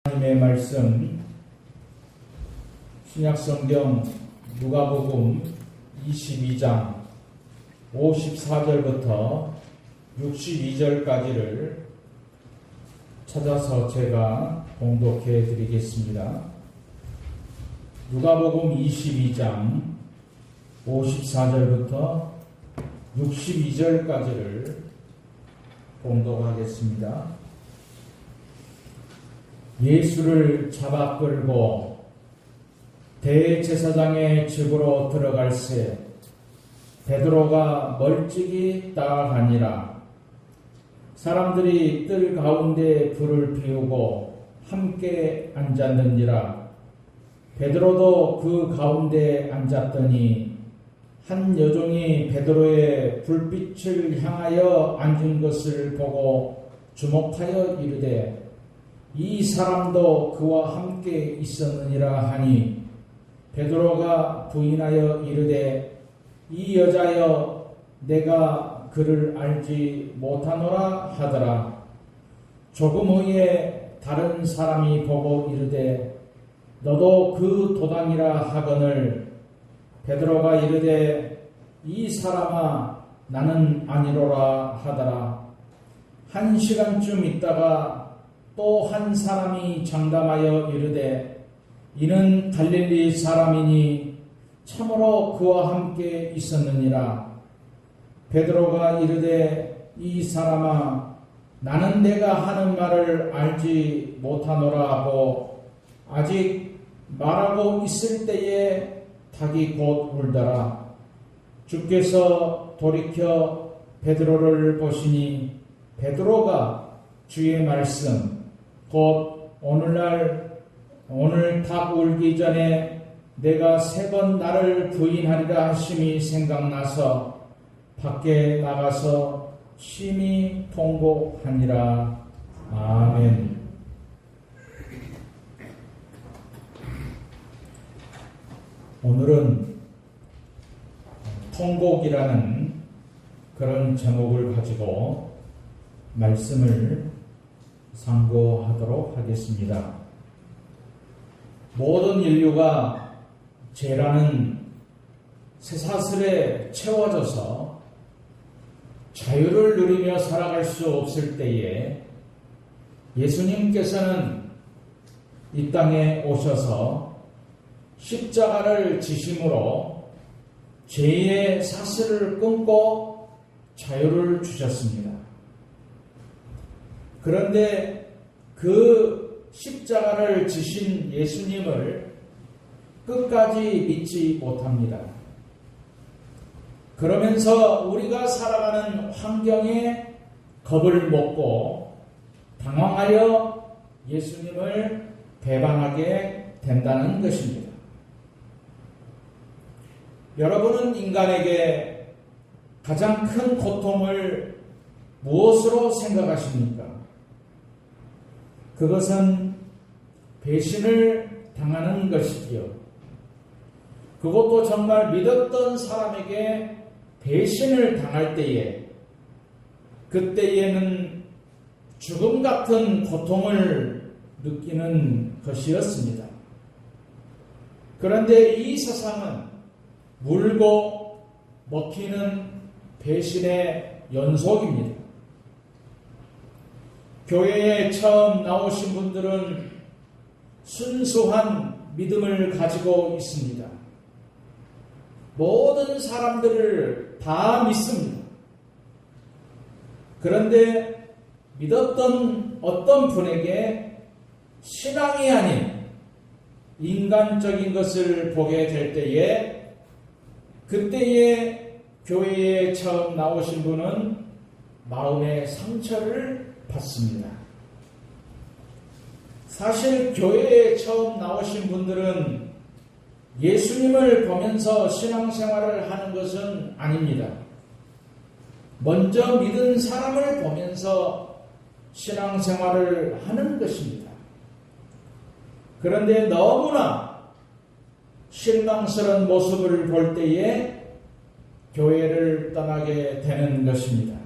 하나님의 말씀 신약성경 누가복음 22장 54절부터 62절까지를 찾아서 제가 봉독해 드리겠습니다. 누가복음 22장 54절부터 62절까지를 봉독하겠습니다. 예수를 잡아 끌고 대제사장의 집으로 들어갈새 베드로가 멀찍이 따라가니라. 사람들이 뜰 가운데 불을 피우고 함께 앉았느니라. 베드로도 그 가운데 앉았더니 한 여종이 베드로의 불빛을 향하여 앉은 것을 보고 주목하여 이르되 이 사람도 그와 함께 있었느니라 하니 베드로가 부인하여 이르되 이 여자여 내가 그를 알지 못하노라 하더라. 조금 후에 다른 사람이 보고 이르되 너도 그 도당이라 하거늘 베드로가 이르되 이 사람아 나는 아니로라 하더라. 한 시간쯤 있다가 또 한 사람이 장담하여 이르되 이는 갈릴리 사람이니 참으로 그와 함께 있었느니라. 베드로가 이르되 이 사람아 나는 내가 하는 말을 알지 못하노라 하고 아직 말하고 있을 때에 닭이 곧 울더라. 주께서 돌이켜 베드로를 보시니 베드로가 주의 말씀 곧 오늘 닭 울기 전에 내가 3번 나를 부인하리라 하심이 생각나서 밖에 나가서 심히 통곡하니라. 아멘. 오늘은 통곡이라는 그런 제목을 가지고 말씀을 상고하도록 하겠습니다. 모든 인류가 죄라는 쇠사슬에 채워져서 자유를 누리며 살아갈 수 없을 때에 예수님께서는 이 땅에 오셔서 십자가를 지심으로 죄의 사슬을 끊고 자유를 주셨습니다. 그런데 그 십자가를 지신 예수님을 끝까지 믿지 못합니다. 그러면서 우리가 살아가는 환경에 겁을 먹고 당황하여 예수님을 배반하게 된다는 것입니다. 여러분은 인간에게 가장 큰 고통을 무엇으로 생각하십니까? 그것은 배신을 당하는 것이지요. 그것도 정말 믿었던 사람에게 배신을 당할 때에 그때에는 죽음 같은 고통을 느끼는 것이었습니다. 그런데 이 세상은 물고 먹히는 배신의 연속입니다. 교회에 처음 나오신 분들은 순수한 믿음을 가지고 있습니다. 모든 사람들을 다 믿습니다. 그런데 믿었던 어떤 분에게 신앙이 아닌 인간적인 것을 보게 될 때에 그때에 교회에 처음 나오신 분은 마음의 상처를 받습니다. 사실 교회에 처음 나오신 분들은 예수님을 보면서 신앙생활을 하는 것은 아닙니다. 먼저 믿은 사람을 보면서 신앙생활을 하는 것입니다. 그런데 너무나 실망스러운 모습을 볼 때에 교회를 떠나게 되는 것입니다.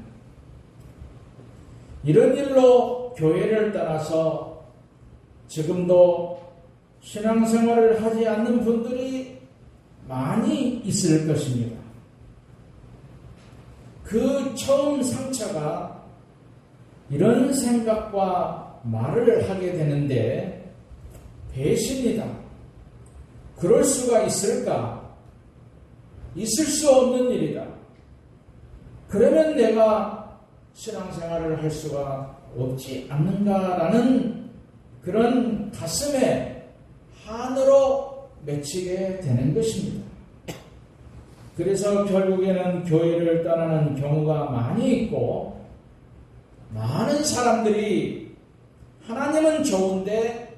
이런 일로 교회를 떠나서 지금도 신앙생활을 하지 않는 분들이 많이 있을 것입니다. 그 처음 상처가 이런 생각과 말을 하게 되는데 배신이다. 그럴 수가 있을까? 있을 수 없는 일이다. 그러면 내가 신앙생활을 할 수가 없지 않는가라는 그런 가슴에 한으로 맺히게 되는 것입니다. 그래서 결국에는 교회를 떠나는 경우가 많이 있고, 많은 사람들이 하나님은 좋은데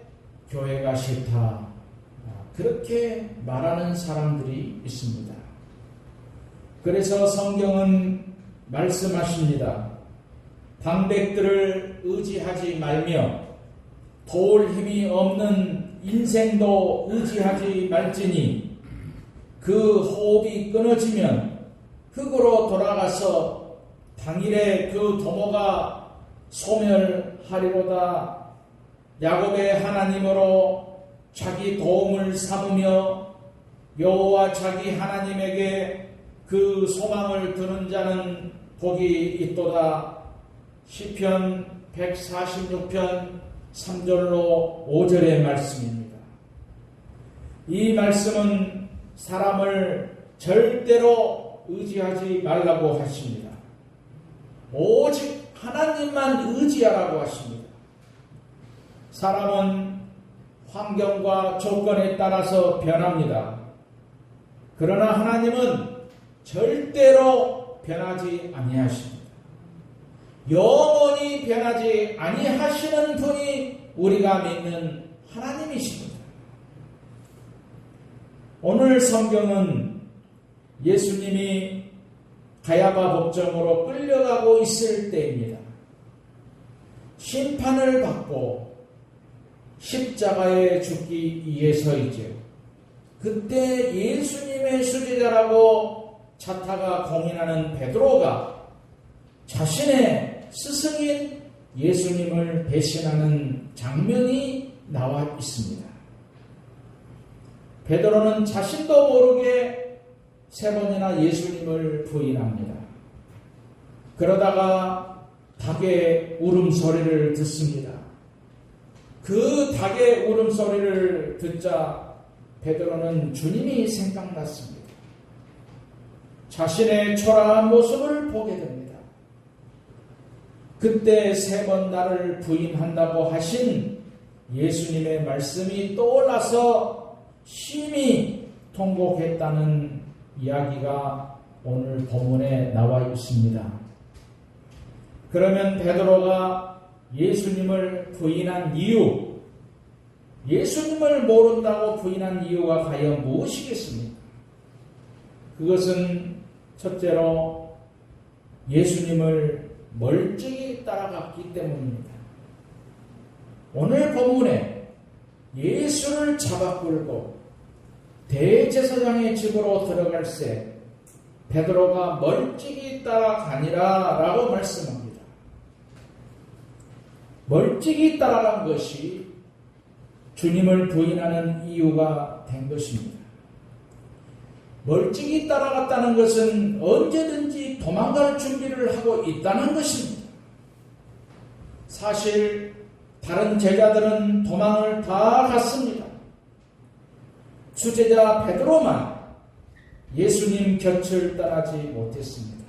교회가 싫다, 그렇게 말하는 사람들이 있습니다. 그래서 성경은 말씀하십니다. 방백들을 의지하지 말며 도울 힘이 없는 인생도 의지하지 말지니 그 호흡이 끊어지면 흙으로 돌아가서 당일에 그 도모가 소멸하리로다. 야곱의 하나님으로 자기 도움을 삼으며 여호와 자기 하나님에게 그 소망을 두는 자는 복이 있도다. 시편 146편 3절로 5절의 말씀입니다. 이 말씀은 사람을 절대로 의지하지 말라고 하십니다. 오직 하나님만 의지하라고 하십니다. 사람은 환경과 조건에 따라서 변합니다. 그러나 하나님은 절대로 변하지 아니하십니다. 영원히 변하지 아니하시는 분이 우리가 믿는 하나님이십니다. 오늘 성경은 예수님이 가야바 법정으로 끌려가고 있을 때입니다. 심판을 받고 십자가에 죽기 위해서이죠. 그때 예수님의 수제자라고 자타가 공인하는 베드로가 자신의 스승인 예수님을 배신하는 장면이 나와 있습니다. 베드로는 자신도 모르게 3번이나 예수님을 부인합니다. 그러다가 닭의 울음소리를 듣습니다. 그 닭의 울음소리를 듣자 베드로는 주님이 생각났습니다. 자신의 초라한 모습을 보게 됩니다. 그때 3번 나를 부인한다고 하신 예수님의 말씀이 떠올라서 심히 통곡했다는 이야기가 오늘 본문에 나와 있습니다. 그러면 베드로가 예수님을 부인한 이유, 예수님을 모른다고 부인한 이유가 과연 무엇이겠습니까? 그것은 첫째로 예수님을 멀찍이 따라갔기 때문입니다. 오늘 본문에 예수를 잡아 끌고 대제사장의 집으로 들어갈새 베드로가 멀찍이 따라가니라 라고 말씀합니다. 멀찍이 따라간 것이 주님을 부인하는 이유가 된 것입니다. 멀찍이 따라갔다는 것은 언제든지 도망갈 준비를 하고 있다는 것입니다. 사실 다른 제자들은 도망을 다 갔습니다. 수제자 베드로만 예수님 곁을 떠나지 못했습니다.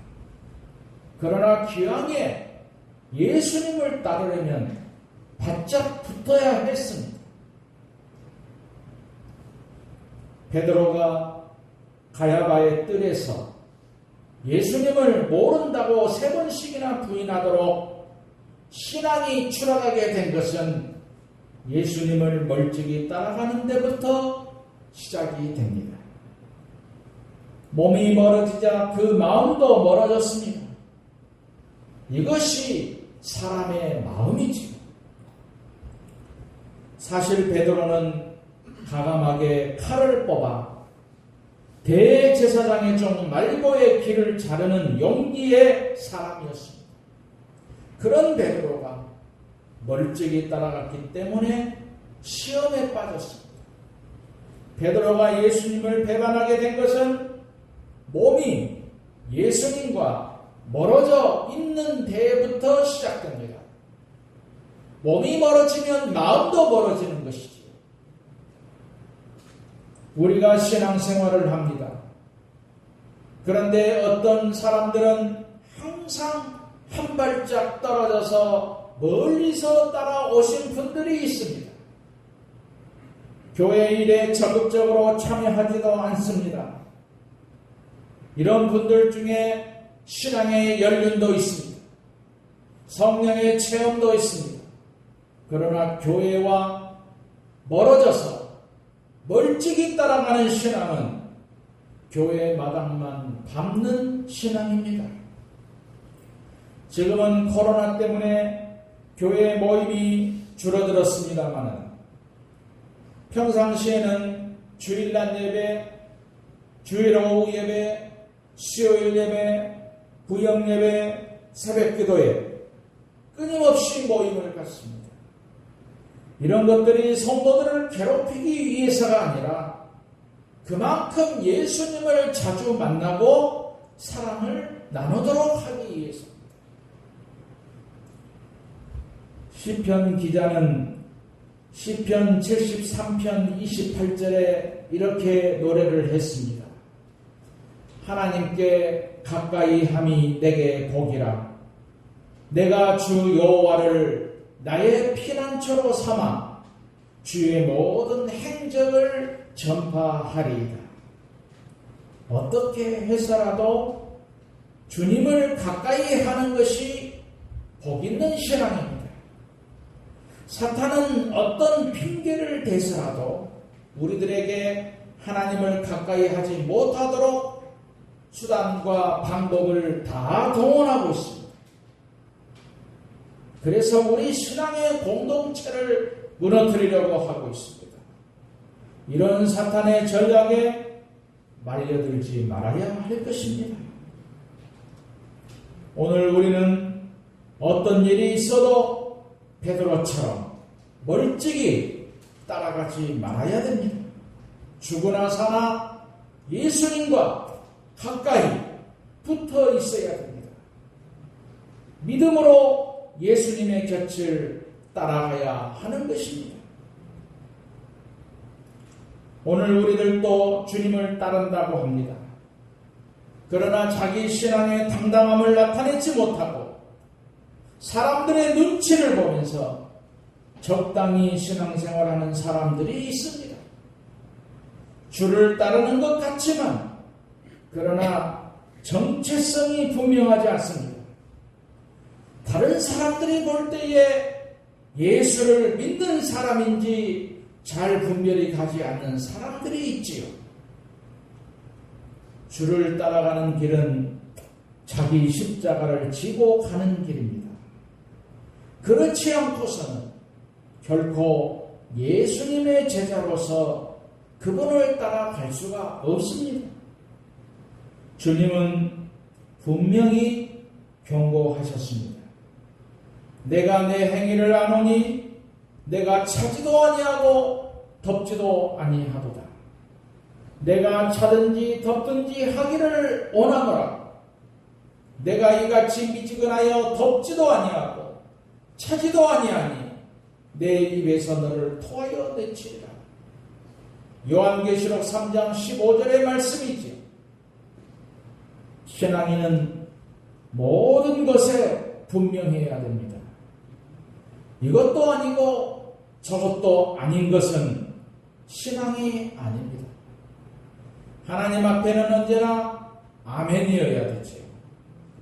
그러나 기왕에 예수님을 따르려면 바짝 붙어야 했습니다. 베드로가 가야바의 뜰에서 예수님을 모른다고 3번씩이나 부인하도록 신앙이 추락하게 된 것은 예수님을 멀찍이 따라가는 데부터 시작이 됩니다. 몸이 멀어지자 그 마음도 멀어졌습니다. 이것이 사람의 마음이지요. 사실 베드로는 가감하게 칼을 뽑아 대제사장의 종 말고의 길을 자르는 용기의 사람이었습니다. 그런 베드로가 멀찍이 따라갔기 때문에 시험에 빠졌습니다. 베드로가 예수님을 배반하게 된 것은 몸이 예수님과 멀어져 있는 데부터 시작됩니다. 몸이 멀어지면 마음도 멀어지는 것이지요. 우리가 신앙생활을 합니다. 그런데 어떤 사람들은 항상 한 발짝 떨어져서 멀리서 따라오신 분들이 있습니다. 교회 일에 적극적으로 참여하지도 않습니다. 이런 분들 중에 신앙의 연륜도 있습니다. 성령의 체험도 있습니다. 그러나 교회와 멀어져서 멀찍이 따라가는 신앙은 교회 마당만 밟는 신앙입니다. 지금은 코로나 때문에 교회 모임이 줄어들었습니다만 평상시에는 주일날 예배, 주일 오후 예배, 수요일 예배, 구역 예배, 새벽 기도에 끊임없이 모임을 갖습니다. 이런 것들이 성도들을 괴롭히기 위해서가 아니라 그만큼 예수님을 자주 만나고 사랑을 나누도록 하기 위해서입니다. 시편 기자는 시편 73편 28절에 이렇게 노래를 했습니다. 하나님께 가까이 함이 내게 복이라. 내가 주 여호와를 나의 피난처로 삼아 주의 모든 행적을 전파하리이다. 어떻게 해서라도 주님을 가까이 하는 것이 복 있는 신앙입니다. 사탄은 어떤 핑계를 대서라도 우리들에게 하나님을 가까이 하지 못하도록 수단과 방법을 다 동원하고 있습니다. 그래서 우리 신앙의 공동체를 무너뜨리려고 하고 있습니다. 이런 사탄의 전략에 말려들지 말아야 할 것입니다. 오늘 우리는 어떤 일이 있어도 베드로처럼 멀찍이 따라가지 말아야 됩니다. 죽으나 사나 예수님과 가까이 붙어 있어야 됩니다. 믿음으로 예수님의 곁을 따라가야 하는 것입니다. 오늘 우리들도 주님을 따른다고 합니다. 그러나 자기 신앙의 당당함을 나타내지 못하고 사람들의 눈치를 보면서 적당히 신앙생활하는 사람들이 있습니다. 주를 따르는 것 같지만 그러나 정체성이 분명하지 않습니다. 다른 사람들이 볼 때에 예수를 믿는 사람인지 잘 분별이 가지 않는 사람들이 있지요. 주를 따라가는 길은 자기 십자가를 지고 가는 길입니다. 그렇지 않고서는 결코 예수님의 제자로서 그분을 따라갈 수가 없습니다. 주님은 분명히 경고하셨습니다. 내가 내 행위를 아노니 내가 차지도 아니하고 덮지도 아니하도다. 내가 차든지 덮든지 하기를 원하노라. 내가 이같이 미지근하여 덮지도 아니하고 차지도 아니하니 내 입에서 너를 토하여 내치리라. 요한계시록 3장 15절의 말씀이지요. 신앙인은 모든 것에 분명해야 됩니다. 이것도 아니고 저것도 아닌 것은 신앙이 아닙니다. 하나님 앞에는 언제나 아멘이어야 되죠.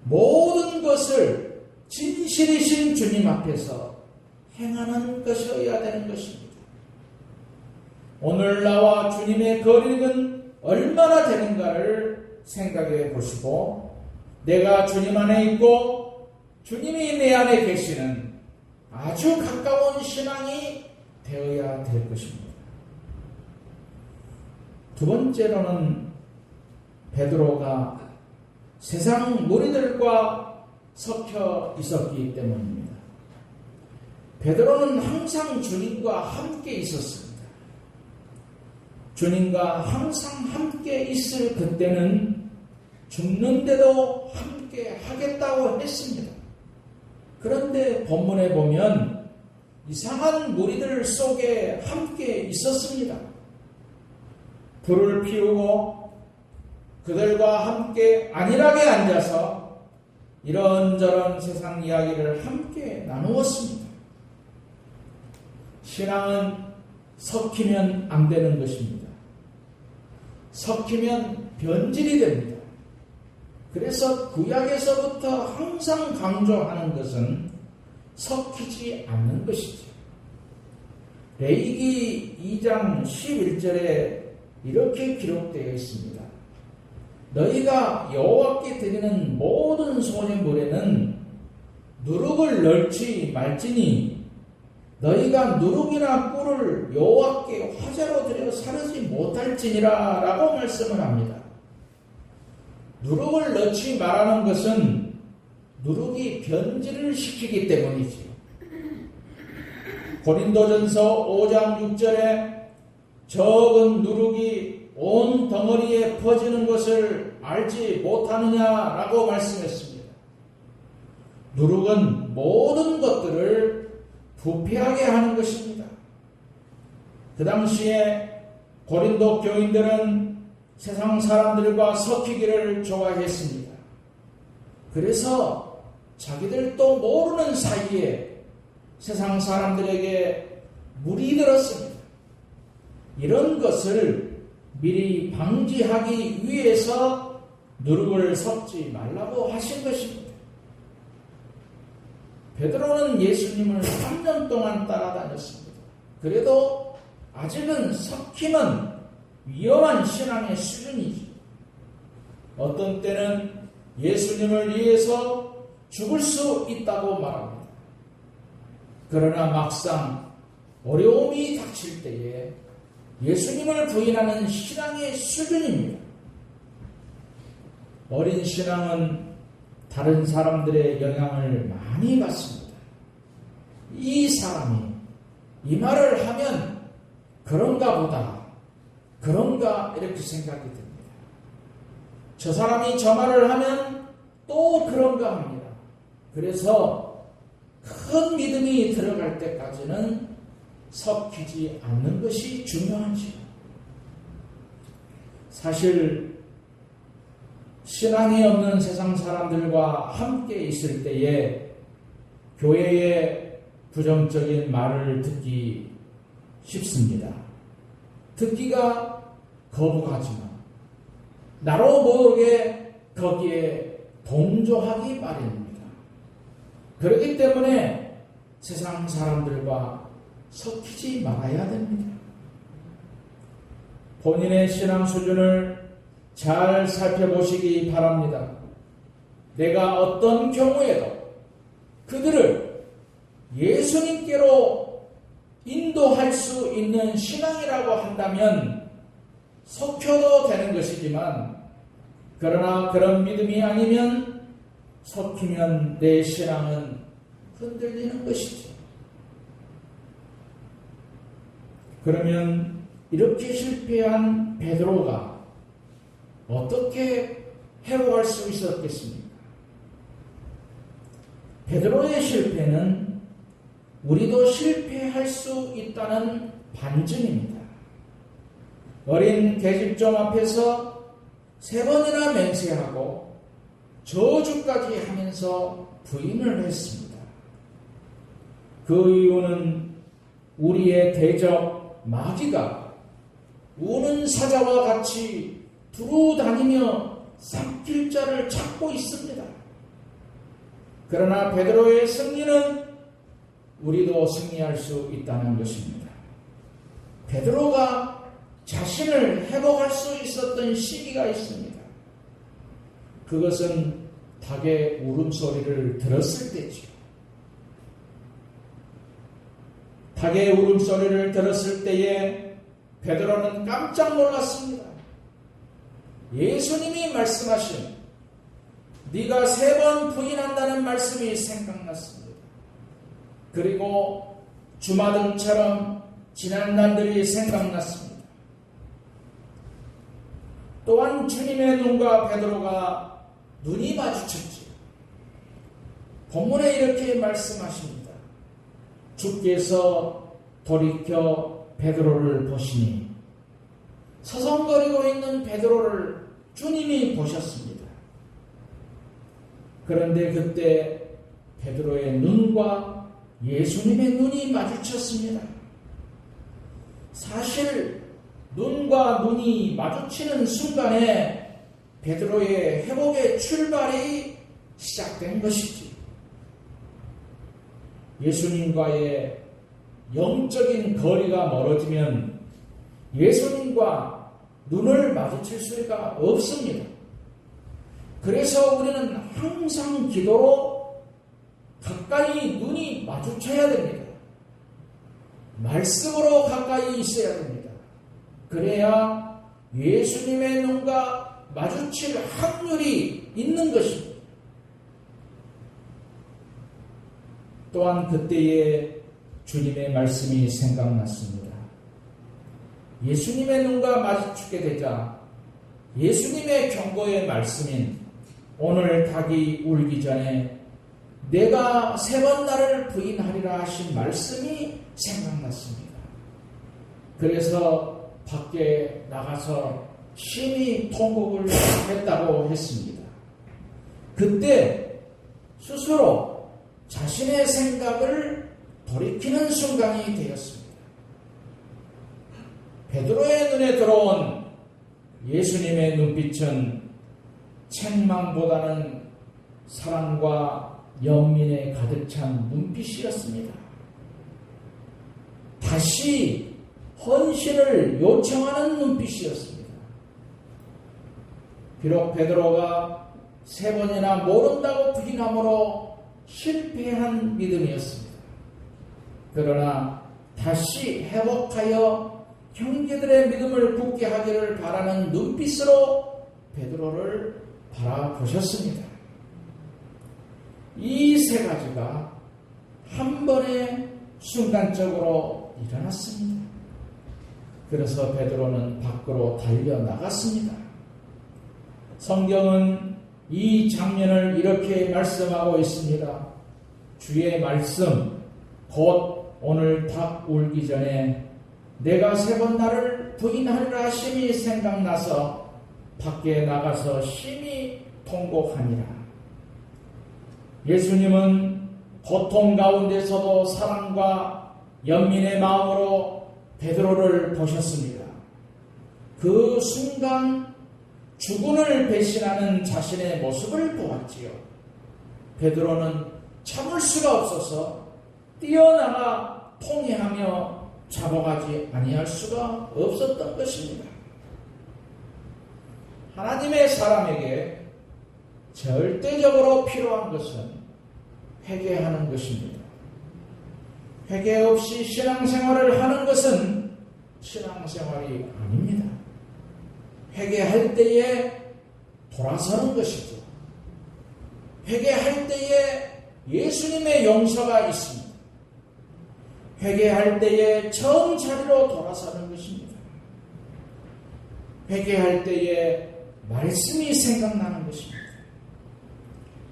모든 것을 진실이신 주님 앞에서 행하는 것이어야 되는 것입니다. 오늘 나와 주님의 거리는 얼마나 되는가를 생각해 보시고 내가 주님 안에 있고 주님이 내 안에 계시는 아주 가까운 신앙이 되어야 될 것입니다. 두 번째로는 베드로가 세상 무리들과 섞여 있었기 때문입니다. 베드로는 항상 주님과 함께 있었습니다. 주님과 항상 함께 있을 그때는 죽는데도 함께 하겠다고 했습니다. 그런데 본문에 보면 이상한 무리들 속에 함께 있었습니다. 불을 피우고 그들과 함께 안일하게 앉아서 이런저런 세상 이야기를 함께 나누었습니다. 신앙은 섞이면 안 되는 것입니다. 섞이면 변질이 됩니다. 그래서 구약에서부터 항상 강조하는 것은 섞이지 않는 것이죠. 레위기 2장 11절에 이렇게 기록되어 있습니다. 너희가 여호와께 드리는 모든 소제물에는 누룩을 넣지 말지니 너희가 누룩이나 꿀을 여호와께 화제로 드려 사르지 못할지니라 라고 말씀을 합니다. 누룩을 넣지 말라는 것은 누룩이 변질을 시키기 때문이지요. 고린도전서 5장 6절에 적은 누룩이 온 덩어리에 퍼지는 것을 알지 못하느냐라고 말씀했습니다. 누룩은 모든 것들을 부패하게 하는 것입니다. 그 당시에 고린도 교인들은 세상 사람들과 섞이기를 좋아했습니다. 그래서 자기들도 모르는 사이에 세상 사람들에게 물이 들었습니다. 이런 것을 미리 방지하기 위해서 누룩을 섞지 말라고 하신 것입니다. 베드로는 예수님을 3년 동안 따라다녔습니다. 그래도 아직은 섞이면 위험한 신앙의 수준이지. 어떤 때는 예수님을 위해서 죽을 수 있다고 말합니다. 그러나 막상 어려움이 닥칠 때에 예수님을 부인하는 신앙의 수준입니다. 어린 신앙은 다른 사람들의 영향을 많이 받습니다. 이 사람이 이 말을 하면 그런가 보다, 그런가 이렇게 생각이 듭니다. 저 사람이 저 말을 하면 또 그런가 합니다. 그래서 큰 믿음이 들어갈 때까지는 섞이지 않는 것이 중요하지요. 사실 신앙이 없는 세상 사람들과 함께 있을 때에 교회의 부정적인 말을 듣기 쉽습니다. 듣기가 거부하지만 나로 모르게 거기에 동조하기 마련입니다. 그렇기 때문에 세상 사람들과 섞이지 말아야 됩니다. 본인의 신앙 수준을 잘 살펴보시기 바랍니다. 내가 어떤 경우에도 그들을 예수님께로 인도할 수 있는 신앙이라고 한다면 섞여도 되는 것이지만, 그러나 그런 믿음이 아니면 섞이면 내 신앙은 흔들리는 것이죠. 그러면 이렇게 실패한 베드로가 어떻게 회복할 수 있었겠습니까? 베드로의 실패는 우리도 실패할 수 있다는 반증입니다. 어린 계집종 앞에서 3번이나 맹세하고 저주까지 하면서 부인을 했습니다. 그 이유는 우리의 대적 마귀가 우는 사자와 같이 두루 다니며 삼킬 자를 찾고 있습니다. 그러나 베드로의 승리는 우리도 승리할 수 있다는 것입니다. 베드로가 자신을 회복할 수 있었던 시기가 있습니다. 그것은 닭의 울음소리를 들었을 때지요. 닭의 울음소리를 들었을 때에 베드로는 깜짝 놀랐습니다. 예수님이 말씀하신 네가 3번 부인한다는 말씀이 생각났습니다. 그리고 주마등처럼 지난 날들이 생각났습니다. 또한 주님의 눈과 베드로가 눈이 마주쳤지요. 본문에 이렇게 말씀하십니다. 주께서 돌이켜 베드로를 보시니 서성거리고 있는 베드로를 주님이 보셨습니다. 그런데 그때 베드로의 눈과 예수님의 눈이 마주쳤습니다. 사실 눈과 눈이 마주치는 순간에 베드로의 회복의 출발이 시작된 것이지. 예수님과의 영적인 거리가 멀어지면 예수님과 눈을 마주칠 수가 없습니다. 그래서 우리는 항상 기도로 가까이 눈이 마주쳐야 됩니다. 말씀으로 가까이 있어야 됩니다. 그래야 예수님의 눈과 마주칠 확률이 있는 것입니다. 또한 그때에 주님의 말씀이 생각났습니다. 예수님의 눈과 마주치게 되자 예수님의 경고의 말씀인 오늘 닭이 울기 전에 내가 3번 나를 부인하리라 하신 말씀이 생각났습니다. 그래서 밖에 나가서 심히 통곡을 했다고 했습니다. 그때 스스로 자신의 생각을 돌이키는 순간이 되었습니다. 베드로의 눈에 들어온 예수님의 눈빛은 책망보다는 사랑과 연민에 가득 찬 눈빛이었습니다. 다시 헌신을 요청하는 눈빛이었습니다. 비록 베드로가 3번이나 모른다고 부인함으로 실패한 믿음이었습니다. 그러나 다시 회복하여 형제들의 믿음을 굳게 하기를 바라는 눈빛으로 베드로를 바라보셨습니다. 이 3가지가 한 번에 순간적으로 일어났습니다. 그래서 베드로는 밖으로 달려나갔습니다. 성경은 이 장면을 이렇게 말씀하고 있습니다. 주의 말씀, 곧 오늘 닭 울기 전에 내가 3번 나를 부인하리라 하심이 생각나서 밖에 나가서 심히 통곡하니라. 예수님은 고통 가운데서도 사랑과 연민의 마음으로 베드로를 보셨습니다. 그 순간 주군을 배신하는 자신의 모습을 보았지요. 베드로는 참을 수가 없어서 뛰어나가 통회하며 잡아가지 아니할 수가 없었던 것입니다. 하나님의 사람에게 절대적으로 필요한 것은 회개하는 것입니다. 회개 없이 신앙생활을 하는 것은 신앙생활이 아닙니다. 회개할 때에 돌아서는 것이죠. 회개할 때에 예수님의 용서가 있습니다. 회개할 때에 처음 자리로 돌아서는 것입니다. 회개할 때에 말씀이 생각나는 것입니다.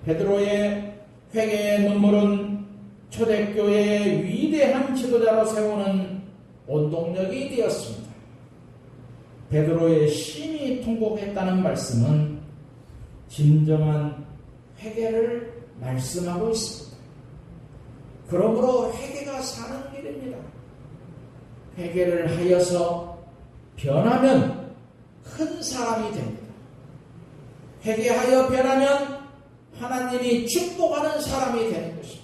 베드로의 회개의 눈물은 초대교회의 위대한 지도자로 세우는 원동력이 되었습니다. 베드로의 심히 통곡했다는 말씀은 진정한 회개를 말씀하고 있습니다. 그러므로 회개가 사는 길입니다. 회개를 하여서 변하면 큰 사람이 됩니다. 회개하여 변하면 하나님이 축복하는 사람이 되는 것입니다.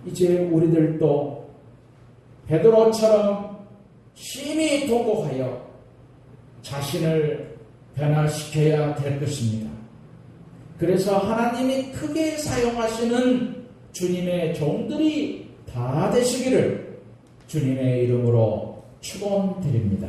이제 우리들도 베드로처럼 심히 통곡하여 자신을 변화시켜야 될 것입니다. 그래서 하나님이 크게 사용하시는 주님의 종들이 다 되시기를 주님의 이름으로 축원드립니다.